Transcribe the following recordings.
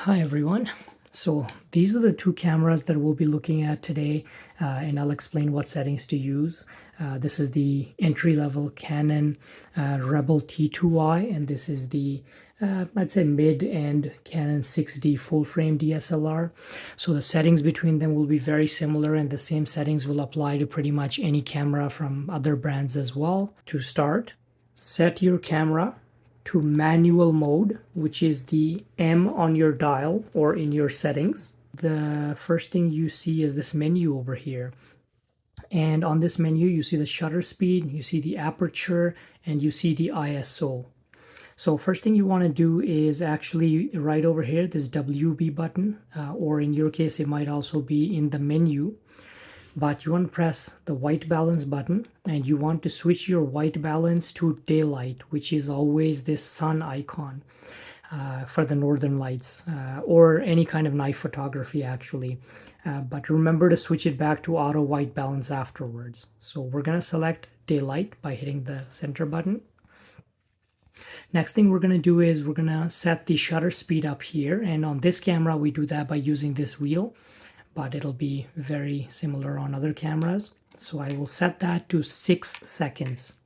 Hi everyone. So these are the two cameras that we'll be looking at today, and I'll explain what settings to use. This is the entry-level Canon Rebel T2i, and this is the I'd say mid-end Canon 6D full-frame DSLR. So the settings between them will be very similar, and the same settings will apply to pretty much any camera from other brands as well. To start, set your camera to manual mode, which is the M on your dial or in your settings. The first thing you see is this menu over here. And on this menu, you see the shutter speed, you see the aperture, and you see the ISO. So first thing you want to do is actually right over here, this WB button, or in your case, it might also be in the menu. But you want to press the white balance button, and you want to switch your white balance to daylight, which is always this sun icon for the northern lights or any kind of night photography actually. But remember to switch it back to auto white balance afterwards. So we're going to select daylight by hitting the center button. Next thing we're going to do is we're going to set the shutter speed up here, and on this camera we do that by using this wheel, but it'll be very similar on other cameras. So I will set that to 6 seconds.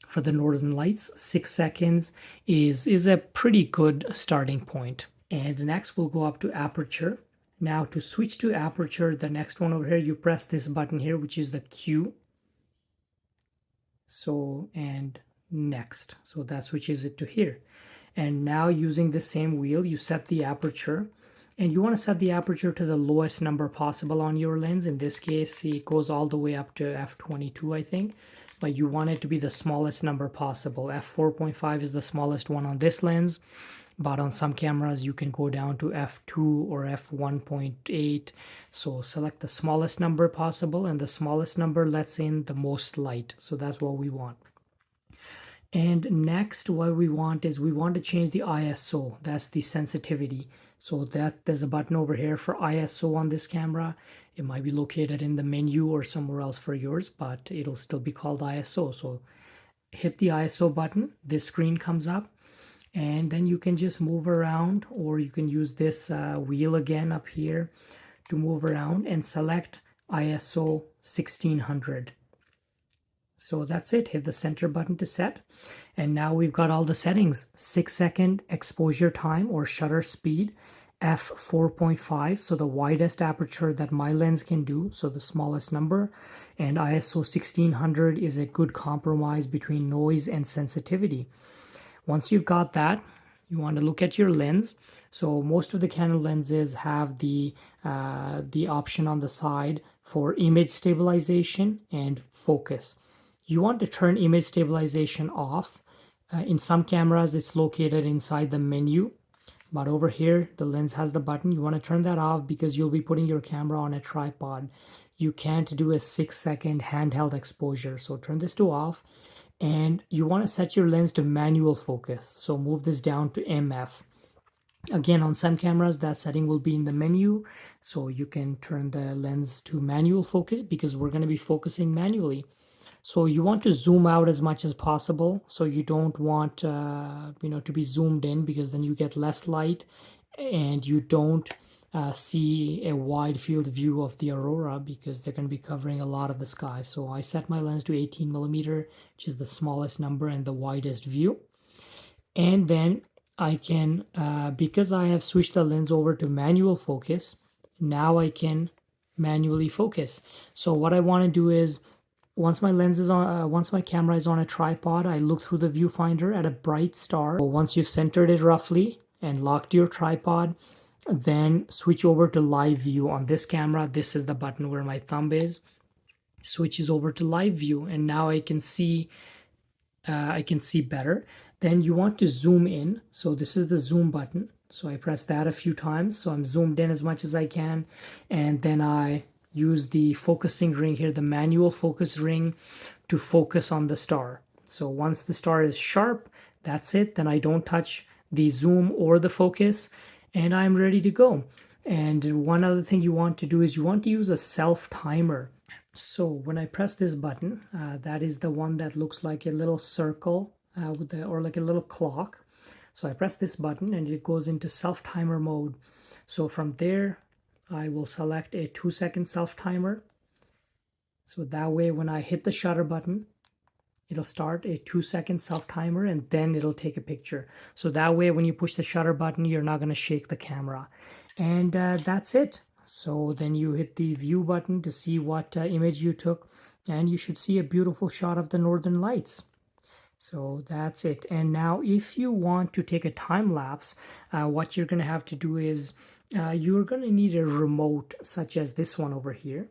For the northern lights, 6 seconds is a pretty good starting point. And next we'll go up to aperture. Now to switch to aperture, the next one over here, you press this button here, which is the Q. So, and next. So that switches it to here. And now using the same wheel, you set the aperture. And you want to set the aperture to the lowest number possible on your lens. In this case, it goes all the way up to f22, I think. But you want it to be the smallest number possible. f4.5 is the smallest one on this lens. But on some cameras, you can go down to f2 or f1.8. So select the smallest number possible. And the smallest number lets in the most light. So that's what we want. And next, what we want is we want to change the ISO. That's the sensitivity. So that there's a button over here for ISO on this camera. It might be located in the menu or somewhere else for yours, but it'll still be called ISO. So hit the ISO button. This screen comes up, and then you can just move around, or you can use this wheel again up here to move around and select ISO 1600. So that's it. Hit the center button to set. And now we've got all the settings. 6-second exposure time or shutter speed, f4.5, so the widest aperture that my lens can do, so the smallest number. And ISO 1600 is a good compromise between noise and sensitivity. Once you've got that, you want to look at your lens. So most of the Canon lenses have the option on the side for image stabilization and focus. You want to turn image stabilization off. In some cameras, it's located inside the menu. But over here, the lens has the button. You want to turn that off because you'll be putting your camera on a tripod. You can't do a 6-second handheld exposure. So turn this to off. And you want to set your lens to manual focus. So move this down to MF. Again, on some cameras, that setting will be in the menu. So you can turn the lens to manual focus because we're going to be focusing manually. So you want to zoom out as much as possible. So you don't want to be zoomed in, because then you get less light and you don't see a wide field view of the aurora, because they're going to be covering a lot of the sky. So I set my lens to 18mm, which is the smallest number and the widest view. And then I can, because I have switched the lens over to manual focus, now I can manually focus. So what I want to do is, once my camera is on a tripod, I look through the viewfinder at a bright star. So once you've centered it roughly and locked your tripod, then switch over to live view. On this camera, this is the button where my thumb is. Switches over to live view, and now I can see better. Then you want to zoom in. So this is the zoom button. So I press that a few times. So I'm zoomed in as much as I can, and then I use the focusing ring here, the manual focus ring, to focus on the star. So once the star is sharp, that's it. Then I don't touch the zoom or the focus, and I'm ready to go. And one other thing you want to do is you want to use a self timer. So when I press this button, that is the one that looks like a little circle or like a little clock. So I press this button and it goes into self timer mode. So from there, I will select a 2-second self timer. So that way when I hit the shutter button, it'll start a 2-second self timer and then it'll take a picture. So that way when you push the shutter button, you're not going to shake the camera. And that's it. So then you hit the view button to see what image you took, and you should see a beautiful shot of the northern lights. So that's it. And now if you want to take a time lapse, what you're going to have to do is you're going to need a remote such as this one over here.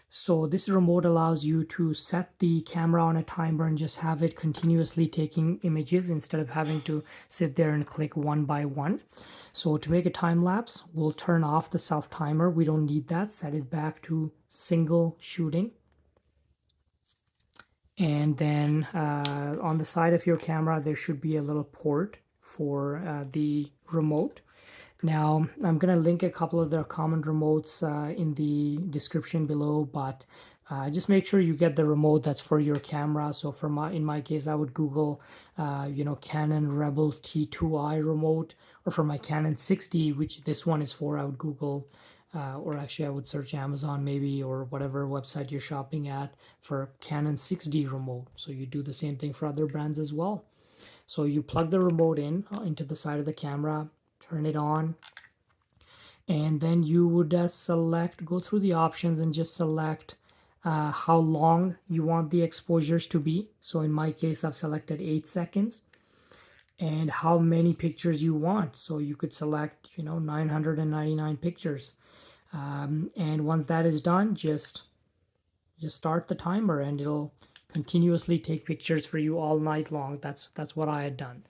So this remote allows you to set the camera on a timer and just have it continuously taking images instead of having to sit there and click one by one. So to make a time lapse, we'll turn off the self timer. We don't need that. Set it back to single shooting. And then on the side of your camera, there should be a little port for the remote. Now, I'm going to link a couple of the common remotes in the description below, but just make sure you get the remote that's for your camera. So in my case, I would Google, Canon Rebel T2i remote, or for my Canon 6D, which this one is for, I would Google, or actually I would search Amazon maybe, or whatever website you're shopping at for Canon 6D remote. So you do the same thing for other brands as well. So you plug the remote in into the side of the camera, turn it on, and then you would go through the options and just select how long you want the exposures to be. So in my case, I've selected 8 seconds, and how many pictures you want. So you could select, 999 pictures. And once that is done, just start the timer and it'll continuously take pictures for you all night long. That's what I had done.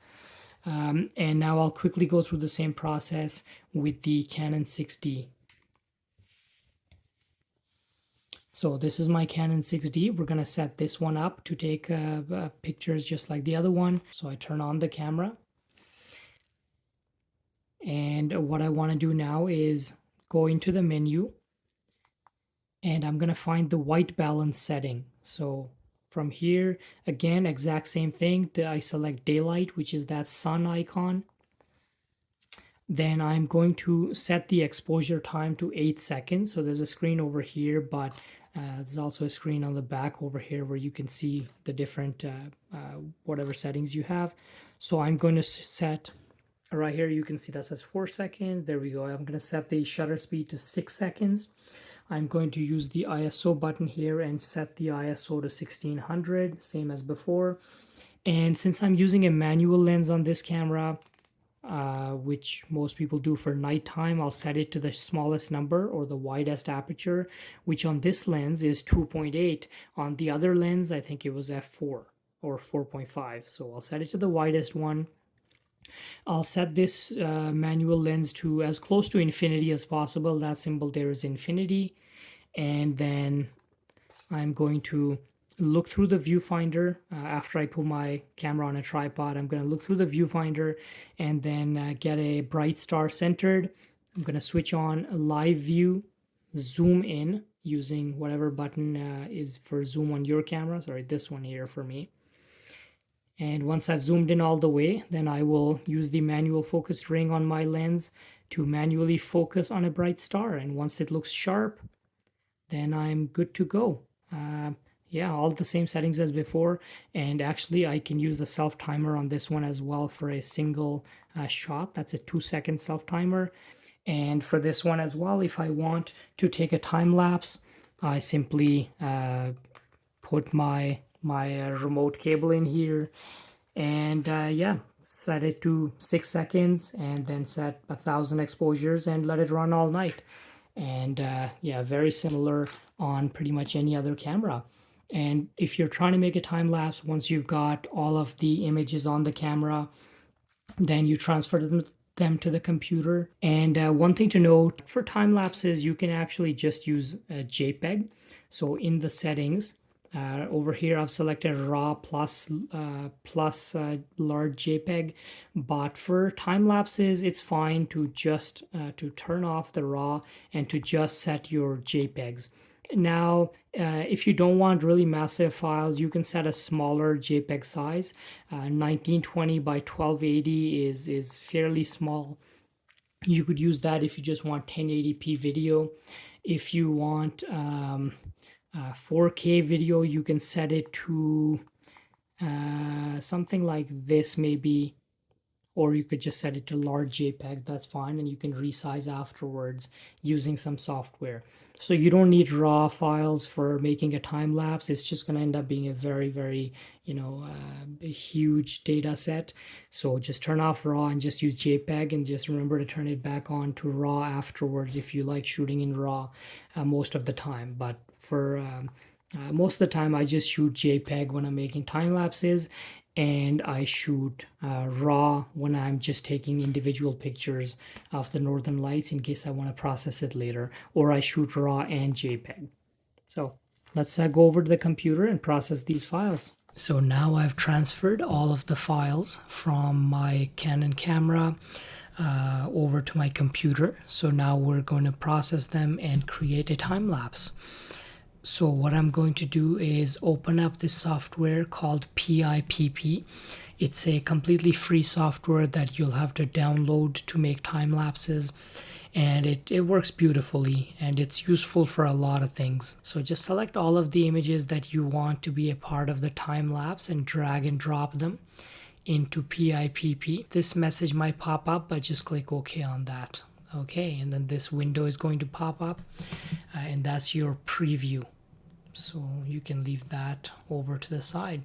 And now I'll quickly go through the same process with the Canon 6D. So this is my Canon 6D. We're going to set this one up to take pictures just like the other one. So I turn on the camera. And what I want to do now is go into the menu. And I'm going to find the white balance setting. So from here, again, exact same thing. I select daylight, which is that sun icon. Then I'm going to set the exposure time to 8 seconds. So there's a screen over here, but there's also a screen on the back over here where you can see the different whatever settings you have. So I'm going to set right here. You can see that says 4 seconds. There we go. I'm going to set the shutter speed to 6 seconds. I'm going to use the ISO button here and set the ISO to 1600, same as before. And since I'm using a manual lens on this camera, which most people do for nighttime, I'll set it to the smallest number or the widest aperture, which on this lens is 2.8. On the other lens, I think it was f4 or 4.5. So I'll set it to the widest one. I'll set this manual lens to as close to infinity as possible. That symbol there is infinity. And then I'm going to look through the viewfinder. After I put my camera on a tripod, I'm going to look through the viewfinder and then get a bright star centered. I'm going to switch on live view, zoom in using whatever button is for zoom on your camera. Sorry, this one here for me. And once I've zoomed in all the way, then I will use the manual focus ring on my lens to manually focus on a bright star. And once it looks sharp, then I'm good to go. Yeah, all the same settings as before. And actually, I can use the self timer on this one as well for a single shot. That's a 2-second self timer. And for this one as well, if I want to take a time lapse, I simply put my remote cable in here and yeah, set it to 6 seconds and then set 1,000 exposures and let it run all night. And yeah, very similar on pretty much any other camera. And if you're trying to make a time lapse, once you've got all of the images on the camera, then you transfer them to the computer. And one thing to note for time lapses, you can actually just use a JPEG. So in the settings, over here I've selected RAW plus large JPEG, but for time lapses it's fine to just to turn off the RAW and to just set your JPEGs. Now, if you don't want really massive files, you can set a smaller JPEG size. 1920 by 1280 is fairly small. You could use that if you just want 1080p video. If you want 4K video, you can set it to something like this maybe, or you could just set it to large JPEG, that's fine, and you can resize afterwards using some software. So you don't need raw files for making a time lapse. It's just going to end up being a very, a huge data set. So just turn off raw and just use JPEG, and just remember to turn it back on to raw afterwards if you like shooting in raw most of the time. But for most of the time, I just shoot JPEG when I'm making time lapses, and I shoot raw when I'm just taking individual pictures of the northern lights in case I want to process it later, or I shoot raw and JPEG. So let's go over to the computer and process these files. So now I've transferred all of the files from my Canon camera over to my computer. So now we're going to process them and create a time lapse. So what I'm going to do is open up this software called PIPP. It's a completely free software that you'll have to download to make time lapses, and it works beautifully, and it's useful for a lot of things. So just select all of the images that you want to be a part of the time lapse and drag and drop them into PIPP. This message might pop up, but just click OK on that. Okay, and then this window is going to pop up, and that's your preview. So you can leave that over to the side.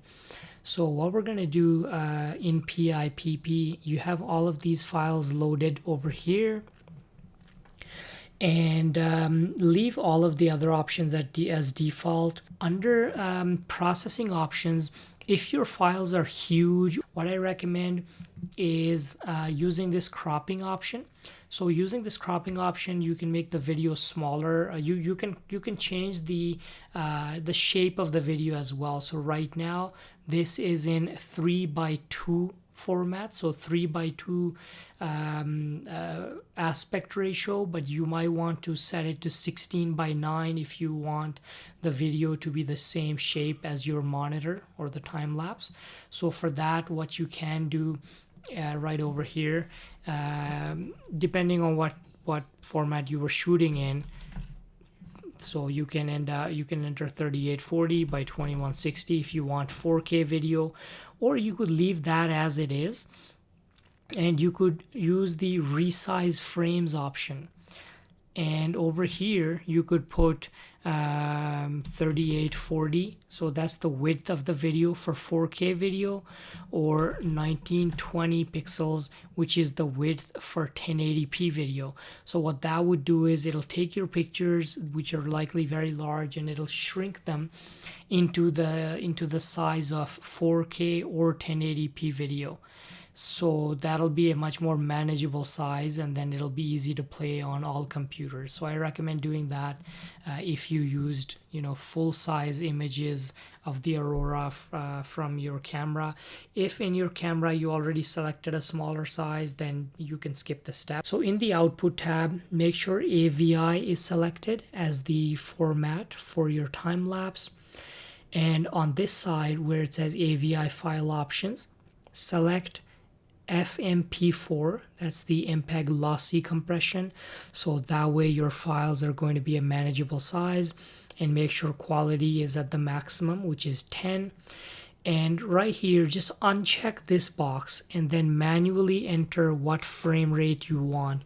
So what we're going to do in PIPP, you have all of these files loaded over here, and leave all of the other options as default. Under processing options, if your files are huge, what I recommend is using this cropping option. So using this cropping option, you can make the video smaller. You can change the shape of the video as well. So right now this is in 3:2 format, so 3:2 aspect ratio, but you might want to set it to 16:9 if you want the video to be the same shape as your monitor or the time lapse. So for that, what you can do right over here, depending on what format you were shooting in, so you can enter 3840 by 2160 if you want 4K video, or you could leave that as it is, and you could use the resize frames option. And over here you could put 3840, so that's the width of the video for 4K video, or 1920 pixels, which is the width for 1080p video. So what that would do is it'll take your pictures, which are likely very large, and it'll shrink them into the size of 4K or 1080p video. So that'll be a much more manageable size, and then it'll be easy to play on all computers. So I recommend doing that if you used full size images of the aurora from your camera. If in your camera you already selected a smaller size, then you can skip the step. So in the output tab, make sure AVI is selected as the format for your time lapse, and on this side where it says AVI file options, select FMP4, that's the MPEG lossy compression, so that way your files are going to be a manageable size, and make sure quality is at the maximum, which is 10. And right here, just uncheck this box and then manually enter what frame rate you want.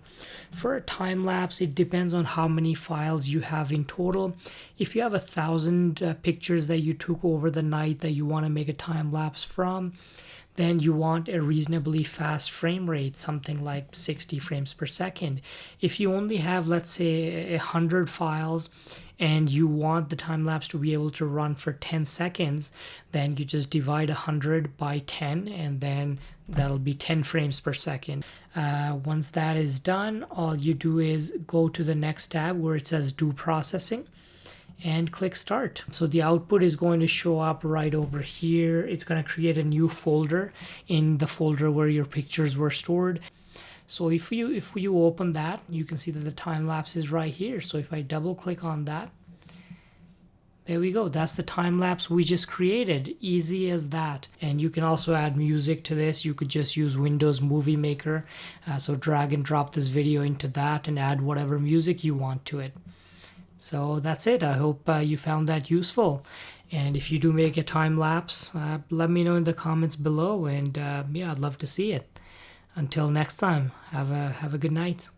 For a time lapse, it depends on how many files you have in total. If you have 1,000 pictures that you took over the night that you want to make a time lapse from, then you want a reasonably fast frame rate, something like 60 frames per second. If you only have, let's say, 100 files and you want the time lapse to be able to run for 10 seconds, then you just divide 100 by 10, and then that'll be 10 frames per second. Once that is done, all you do is go to the next tab where it says do processing, and click start. So the output is going to show up right over here. It's going to create a new folder in the folder where your pictures were stored. So if you open that, you can see that the time lapse is right here. So if I double click on that, There we go. That's the time lapse we just created. Easy as that. And you can also add music to this. You could just use Windows Movie Maker. So drag and drop this video into that and add whatever music you want to it. So that's it. I hope you found that useful. And if you do make a time lapse, let me know in the comments below. And yeah, I'd love to see it. Until next time, have a good night.